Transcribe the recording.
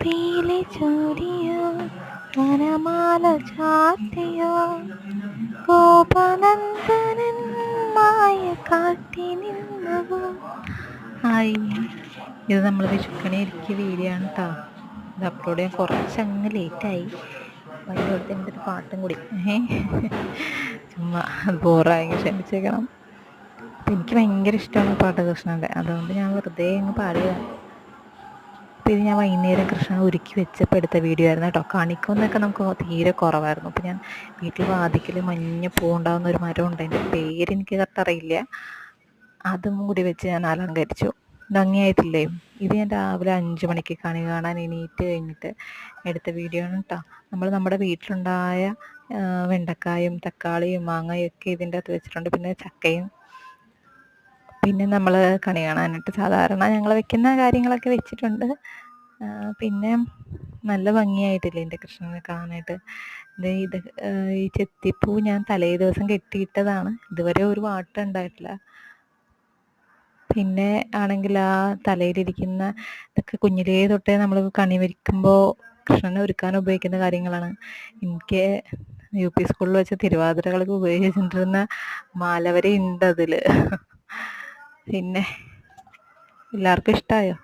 പീലി ചൂടിയോ വനമാല ചാർത്തിയോ ഗോപനന്ദനൻ മായ കാട്ടി നിന്നുവോ. ഹായ്, ഇത് നമ്മൾ വിഷുക്കണി ഇരിക്കിയ വീഡിയോ ആണ് കേട്ടോ. ഇത് അപ്ലോഡ് ചെയ്യാൻ കുറച്ചങ്ങ് ലേറ്റായി. അപ്പം അതിൻ്റെ അടുത്ത് എൻ്റെ ഒരു പാട്ടും കൂടി ചുമ്മാ അത് ബോറായി ക്ഷമിച്ചേക്കണം. അപ്പം എനിക്ക് ഭയങ്കര ഇഷ്ടമാണ് പാട്ട് കൃഷ്ണൻ്റെ, അതുകൊണ്ട് ഞാൻ വെറുതെ അങ്ങ് പാടുകയാണ്. അപ്പോൾ ഇത് ഞാൻ വൈകുന്നേരം കൃഷ്ണനെ ഒരുക്കി വെച്ചപ്പോൾ എടുത്ത വീഡിയോ ആയിരുന്നു കേട്ടോ. കണിക്കൊന്നൊക്കെ നമുക്ക് തീരെ കുറവായിരുന്നു. അപ്പോൾ ഞാൻ വീട്ടിൽ വാതിക്കൽ മഞ്ഞ പൂവുണ്ടാകുന്ന ഒരു മരം ഉണ്ട്, അതിൻ്റെ പേരെനിക്ക് കറക്റ്റ് അറിയില്ല. അതും കൂടി വെച്ച് ഞാൻ അലങ്കരിച്ചു. ഭംഗിയായിട്ടില്ലേ? ഇത് ഞാൻ രാവിലെ 5 മണിക്ക് കണി കാണാൻ എണീറ്റ് കഴിഞ്ഞിട്ട് എടുത്ത വീഡിയോ ആണ് കേട്ടോ. നമ്മൾ നമ്മുടെ വീട്ടിലുണ്ടായ വെണ്ടക്കായും തക്കാളിയും മാങ്ങയും ഒക്കെ ഇതിൻ്റെ അകത്ത് വെച്ചിട്ടുണ്ട്, പിന്നെ ചക്കയും. പിന്നെ നമ്മൾ കണി കാണാനായിട്ട് സാധാരണ ഞങ്ങൾ വെക്കുന്ന കാര്യങ്ങളൊക്കെ വെച്ചിട്ടുണ്ട്. പിന്നെ നല്ല ഭംഗിയായിട്ടില്ലേ എൻ്റെ കൃഷ്ണനെ കാണാനായിട്ട്. ഇത് ഈ ചെത്തിപ്പൂ ഞാൻ തലേ ദിവസം കെട്ടിയിട്ടതാണ്, ഇതുവരെ ഒരു വാട്ടം ഉണ്ടായിട്ടില്ല. പിന്നെ ആണെങ്കിൽ ആ തലയിലിരിക്കുന്ന ഇതൊക്കെ കുഞ്ഞിലേ തൊട്ടേ നമ്മൾ കണി വയ്ക്കുമ്പോൾ കൃഷ്ണനെ ഒരുക്കാൻ ഉപയോഗിക്കുന്ന കാര്യങ്ങളാണ്. എനിക്ക് UP സ്കൂളിൽ വെച്ച് തിരുവാതിരകൾക്ക് ഉപയോഗിച്ചിട്ടിരുന്ന മാല വരെ ഉണ്ട് അതിൽ. പിന്നെ എല്ലാവർക്കും ഇഷ്ടമായോ?